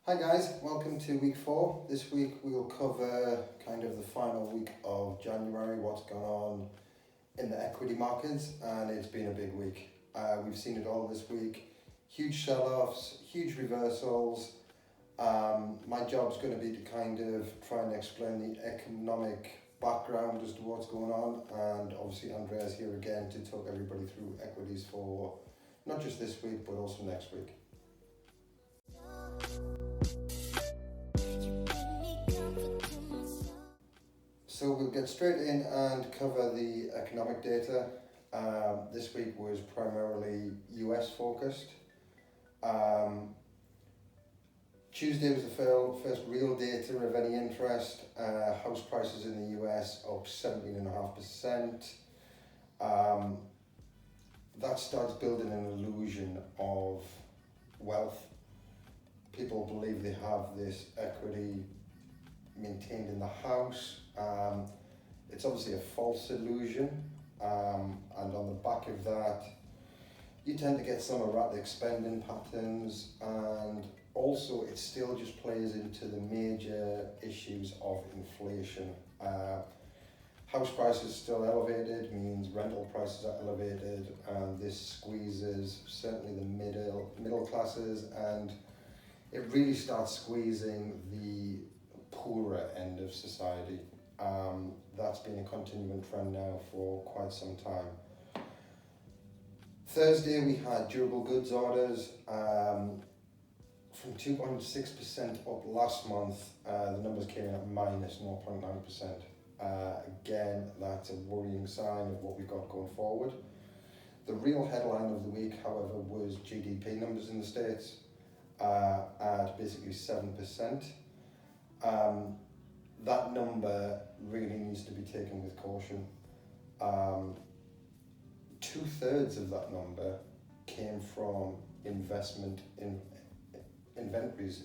Hi guys, welcome to week 4. This week we'll cover kind of the final week of January, what's gone on in the equity markets, and it's been a big week. We've seen it all this week. Huge sell-offs, huge reversals. My job's going to be to kind of try and explain the economic background as to what's going on, and obviously Andrea's here again to talk everybody through equities for not just this week but also next week. So we'll get straight in and cover the economic data. This week was primarily US focused. Tuesday was the first real data of any interest. House prices in the US up 17.5%. That starts building an illusion of wealth. People believe they have this equity maintained in the house. It's obviously a false illusion, and on the back of that you tend to get some erratic spending patterns, and also it still just plays into the major issues of inflation. House prices still elevated means rental prices are elevated, and this squeezes certainly the middle classes, and it really starts squeezing the poorer end of society. That's been a continuing trend now for quite some time. Thursday we had durable goods orders from 2.6% up last month. The numbers came in at minus 0.9%. Again, that's a worrying sign of what we've got going forward. The real headline of the week, however, was GDP numbers in the States at basically 7%. That number really needs to be taken with caution. 2/3 of that number came from investment on inventories,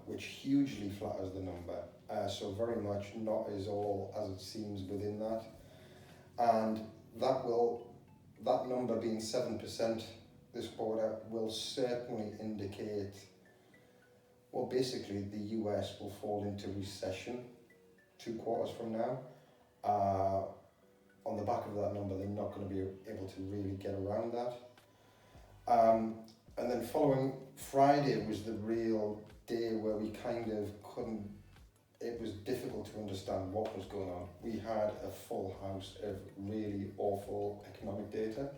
which hugely flatters the number. So very much not as all as it seems within that. And that number being 7% this quarter will certainly indicate, well, basically the US will fall into recession 2 quarters from now. On the back of that number, they're not going to be able to really get around that. And then following Friday was the real day where we kind of couldn't, it was difficult to understand what was going on. We had a full house of really awful economic data.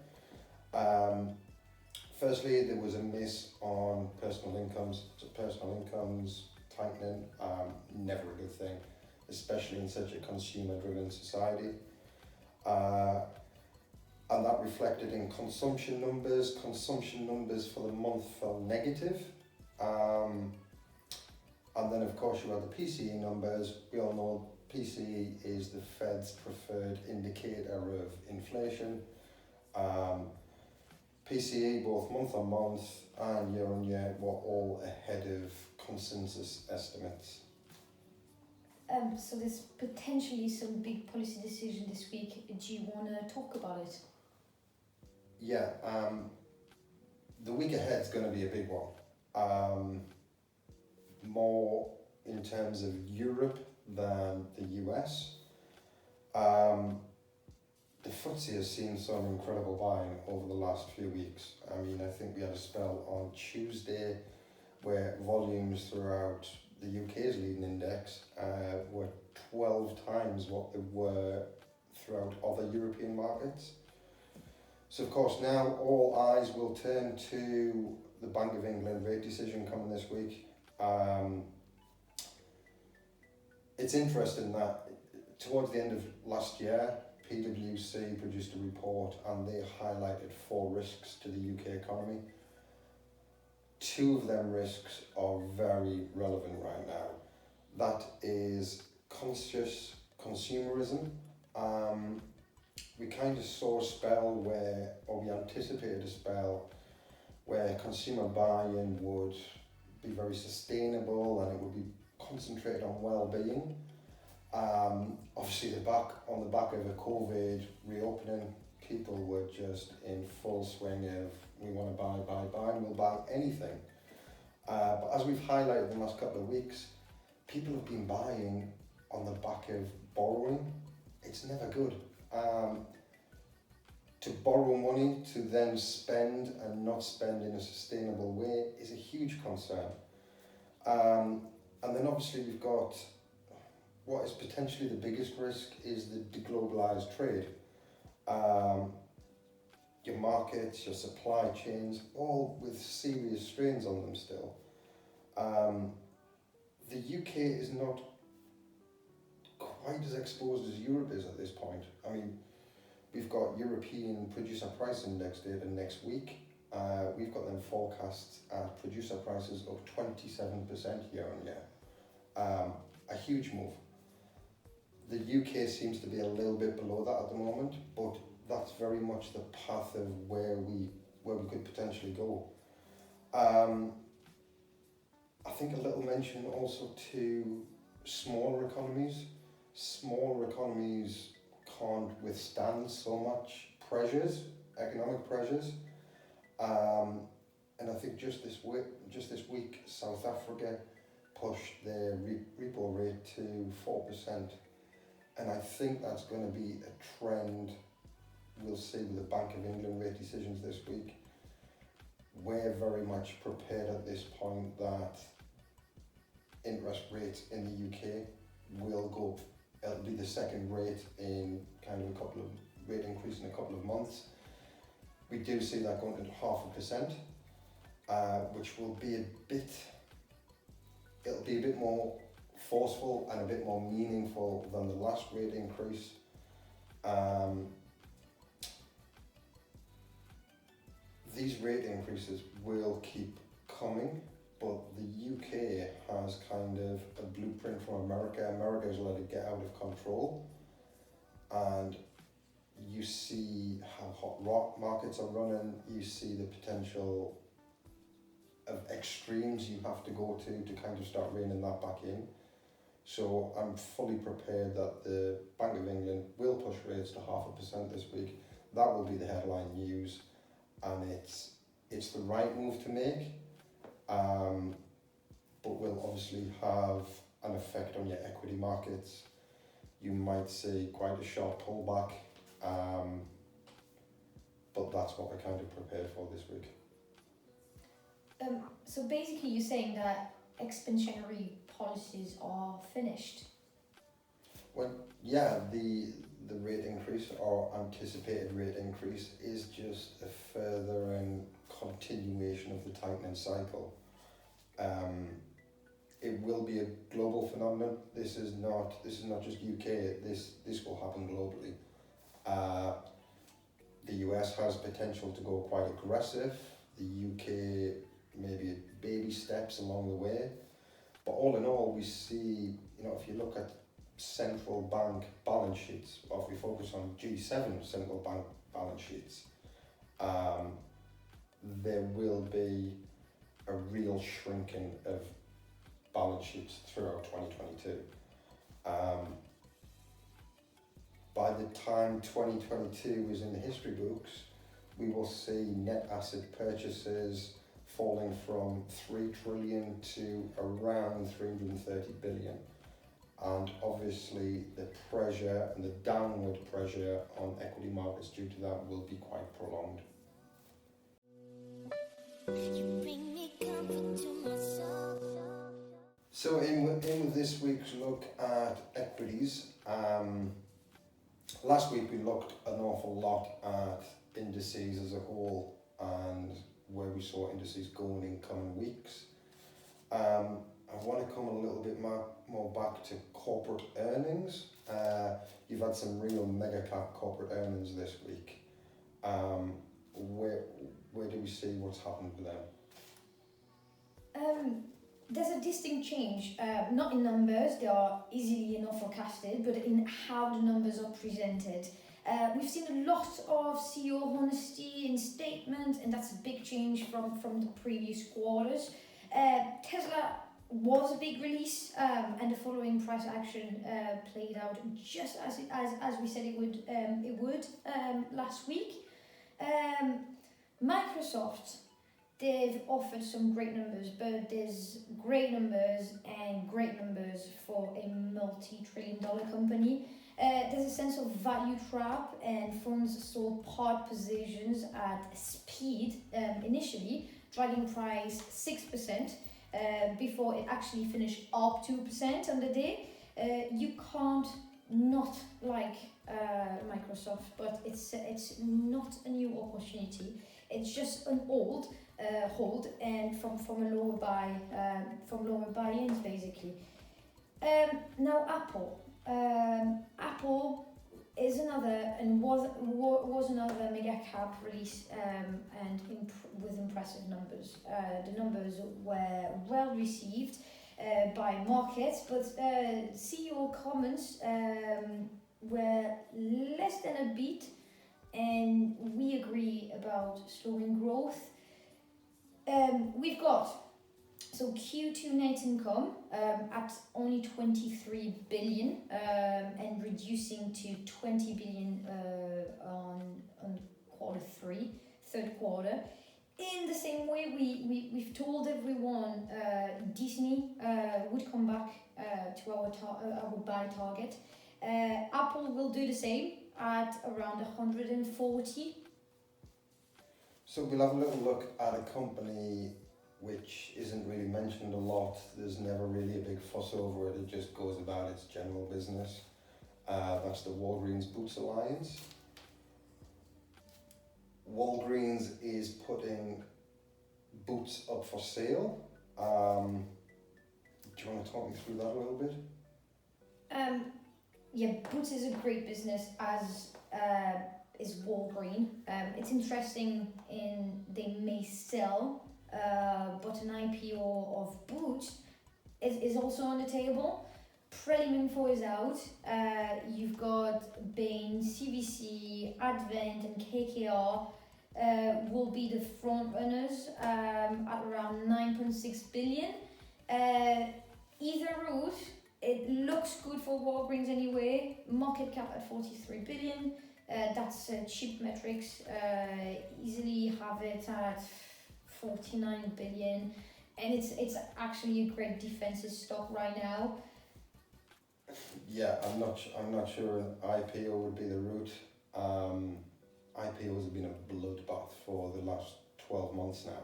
Firstly, there was a miss on personal incomes. So personal incomes tightening, never a good thing, especially in such a consumer-driven society. And that reflected in consumption numbers. Consumption numbers for the month fell negative. And then of course you have the PCE numbers. We all know PCE is the Fed's preferred indicator of inflation. PCE both month on month and year on year were all ahead of consensus estimates. So there's potentially some big policy decision this week. Do you want to talk about it? Yeah, the week ahead is going to be a big one. More in terms of Europe than the US. The FTSE has seen some incredible buying over the last few weeks. I mean, I think we had a spell on Tuesday where volumes throughout the UK's leading index were 12 times what they were throughout other European markets. So of course now all eyes will turn to the Bank of England rate decision coming this week. It's interesting that towards the end of last year, PwC produced a report and they highlighted 4 risks to the UK economy. 2 of them risks are very relevant right now. That is conscious consumerism. We kind of saw a spell where, or we anticipated a spell where consumer buy-in would be very sustainable and it would be concentrated on well-being. Obviously on the back of a COVID reopening, people were just in full swing of we want to buy, and we'll buy anything. But as we've highlighted in the last couple of weeks, people have been buying on the back of borrowing. It's never good. To borrow money to then spend and not spend in a sustainable way is a huge concern. And then obviously we've got what is potentially the biggest risk is the deglobalized trade. Your markets, your supply chains, all with serious strains on them still. The UK is not quite as exposed as Europe is at this point. I mean, we've got European Producer Price Index data next week. We've got them forecasts at producer prices up 27% year on year. A huge move. The UK seems to be a little bit below that at the moment, but that's very much the path of where we could potentially go. I think a little mention also to smaller economies. Smaller economies can't withstand so much pressures, economic pressures. And I think just this week, South Africa pushed their repo rate to 4%. And I think that's going to be a trend we'll see with the Bank of England rate decisions this week. We're very much prepared at this point that interest rates in the UK will go, it'll be the second rate in kind of a couple of rate increase in a couple of months. We do see that going to 0.5%, which will be it'll be a bit more forceful and a bit more meaningful than the last rate increase. These rate increases will keep coming, but the UK has kind of a blueprint from America. America's let it get out of control, and you see how hot markets are running. You see the potential of extremes you have to go to kind of start reining that back in. So I'm fully prepared that the Bank of England will push rates to 0.5% this week. That will be the headline news, and it's the right move to make, but will obviously have an effect on your equity markets. You might see quite a sharp pullback, but that's what we're kind of prepared for this week. So basically you're saying that expansionary policies are finished? Well, yeah, the rate increase or anticipated rate increase is just a further and continuation of the tightening cycle. It will be a global phenomenon. This is not just UK. This will happen globally. The US has potential to go quite aggressive. The UK maybe baby steps along the way. But all in all, we see, if you look at central bank balance sheets, or if we focus on G7 central bank balance sheets, there will be a real shrinking of balance sheets throughout 2022. By the time 2022 is in the history books, we will see net asset purchases falling from 3 trillion to around 330 billion. And obviously the pressure and the downward pressure on equity markets due to that will be quite prolonged. So in with this week's look at equities, last week we looked an awful lot at indices as a whole and where we saw indices going in coming weeks. I want to come a little bit more back to corporate earnings. You've had some real mega cap corporate earnings this week. Where do we see what's happened with them? There's a distinct change, not in numbers, they are easily enough forecasted, but in how the numbers are presented. We've seen a lot of CEO honesty in statement, and that's a big change from the previous quarters. Tesla was a big release, and the following price action played out just as we said it would last week. Microsoft they've offered some great numbers, but there's great numbers and great numbers for a multi-trillion-dollar company. There's a sense of value trap, and funds sold part positions at speed initially, dragging price 6% before it actually finished up 2% on the day. You can't not like Microsoft, but it's not a new opportunity. It's just an old hold, and from a lower buy from lower buy-ins basically. Now Apple. Apple is another and was another mega cap release and with impressive numbers. The numbers were well received by markets, but CEO comments were less than a beat, and we agree about slowing growth. We've got Q2 net income at only 23 billion and reducing to 20 billion on third quarter. In the same way, we've told everyone Disney would come back to our buy target. Apple will do the same at around 140. So we'll have a little look at a company which isn't really mentioned a lot. There's never really a big fuss over it. It just goes about its general business. That's the Walgreens Boots Alliance. Walgreens is putting Boots up for sale. Do you want to talk me through that a little bit? Yeah, Boots is a great business, as is Walgreens. It's interesting in they may sell, but an IPO of Boots is also on the table. Prelim info is out. You've got Bain, CVC, Advent, and KKR will be the front runners at around 9.6 billion. Either route, it looks good for Walgreens anyway. Market cap at 43 billion. That's cheap metrics. Easily have it at 49 billion, and it's actually a great defensive stock right now. Yeah, I'm not sure an IPO would be the route. IPOs have been a bloodbath for the last 12 months now.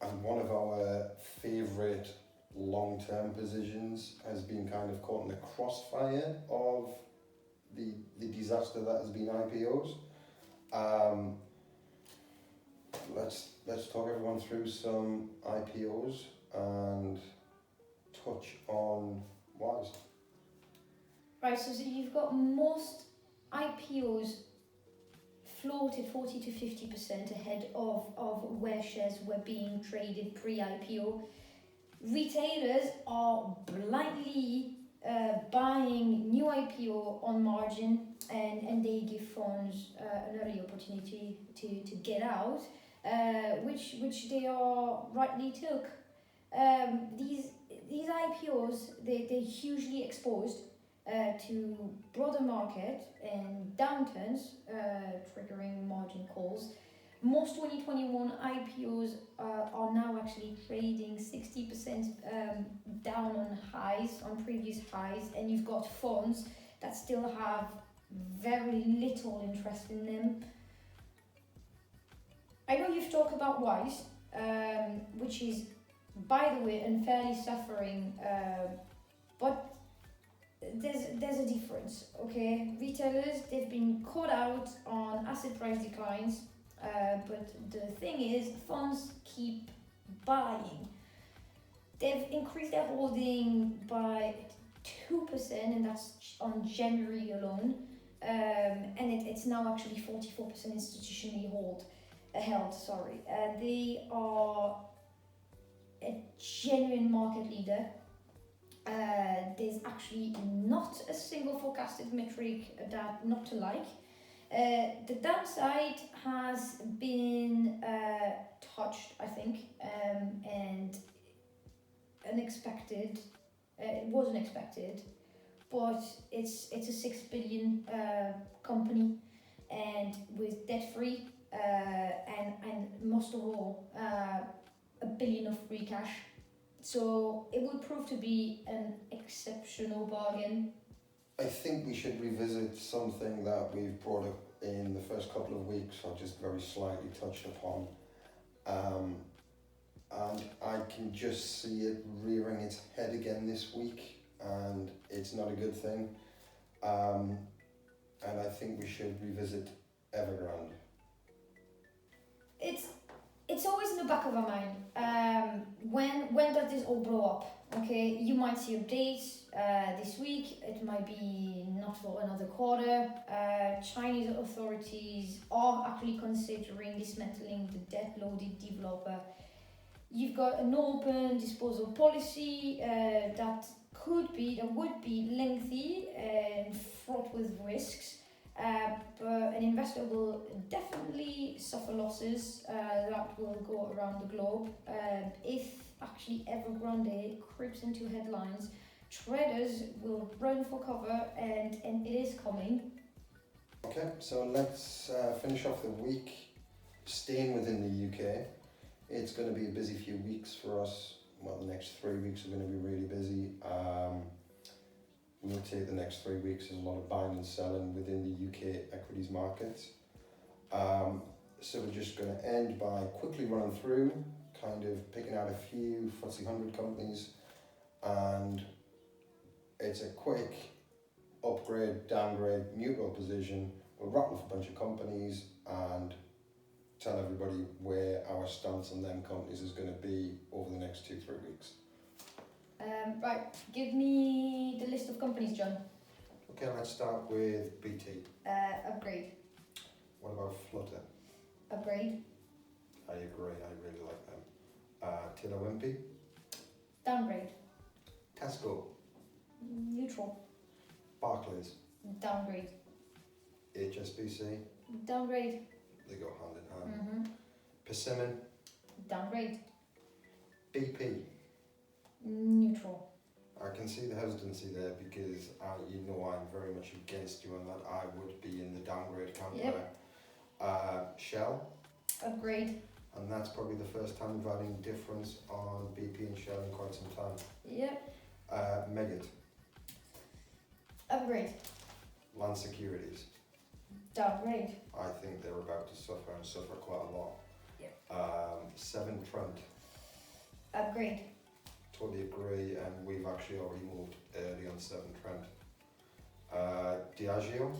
And one of our favourite long-term positions has been kind of caught in the crossfire of the disaster that has been IPOs. Let's talk everyone through some IPOs and touch on Wise. Right, so you've got most IPOs floated 40 to 50% ahead of where shares were being traded pre-IPO. Retailers are blindly buying new IPO on margin, and they give funds an early opportunity to get out, which they are rightly took. These IPOs, they're hugely exposed to broader market and downturns, triggering margin calls. Most 2021 IPOs are now actually trading 60% down on previous highs, and you've got funds that still have very little interest in them. I know you've talked about Wise, which is, by the way, unfairly suffering, but there's a difference, okay? Retailers, they've been caught out on asset price declines, but the thing is, funds keep buying. They've increased their holding by 2%, and that's on January alone, and it's now actually 44% institutionally held. They are a genuine market leader. There's actually not a single forecasted metric that not to like. The downside has been touched, I think, and unexpected. It wasn't expected, but it's a 6 billion company, and with debt free, most of all, $1 billion of free cash. So it will prove to be an exceptional bargain. I think we should revisit something that we've brought up in the first couple of weeks, or just very slightly touched upon. And I can just see it rearing its head again this week, and it's not a good thing. And I think we should revisit Evergrande. It's always in the back of our mind. When does this all blow up? Okay, you might see updates this week. It might be not for another quarter. Chinese authorities are actually considering dismantling the debt-loaded developer. You've got an open disposal policy that would be lengthy and fraught with risks. But an investor will definitely suffer losses that will go around the globe. If actually Evergrande creeps into headlines, traders will run for cover, and it is coming. Okay, so let's finish off the week staying within the UK. It's going to be a busy few weeks for us. Well, the next 3 weeks are going to be really busy. We'll take the next 3 weeks as a lot of buying and selling within the UK equities markets. So we're just going to end by quickly running through, kind of picking out a few FTSE 100 companies, and it's a quick upgrade, downgrade, neutral position. We'll rattle off a bunch of companies and tell everybody where our stance on them companies is going to be over the next 2-3 weeks. Right, give me the list of companies, John. Okay, let's start with BT. Upgrade. What about Flutter? Upgrade. I agree, I really like them. Taylor Wimpey. Downgrade. Tesco. Neutral. Barclays. Downgrade. HSBC. Downgrade. They go hand in hand. Persimmon. Downgrade. BP. Neutral. I can see the hesitancy there because you know I'm very much against you on that. I would be in the downgrade camp there. Shell. Upgrade. And that's probably the first time we've had any difference on BP and Shell in quite some time. Yep. Meggitt. Upgrade. Land Securities. Downgrade. I think they're about to suffer and suffer quite a lot. Yep. Severn Trent. Upgrade. Totally agree, and we've actually already moved early on Severn Trent. Diageo.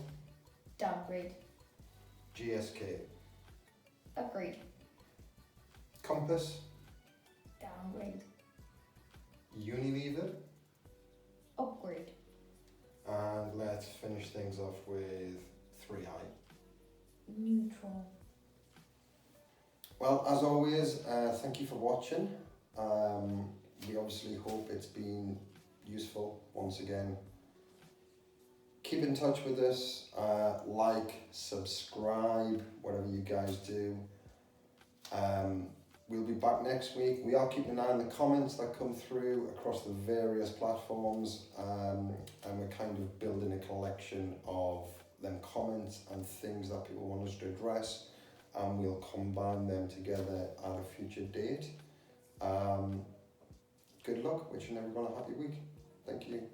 Downgrade. GSK. Upgrade. Compass. Downgrade. Unilever. Upgrade. And let's finish things off with 3i. Neutral. Well, as always, thank you for watching. We obviously hope it's been useful once again. Keep in touch with us, like, subscribe, whatever you guys do. We'll be back next week. We are keeping an eye on the comments that come through across the various platforms, and we're kind of building a collection of them comments and things that people want us to address, and we'll combine them together at a future date. Good luck, wishing everyone a happy week. Thank you.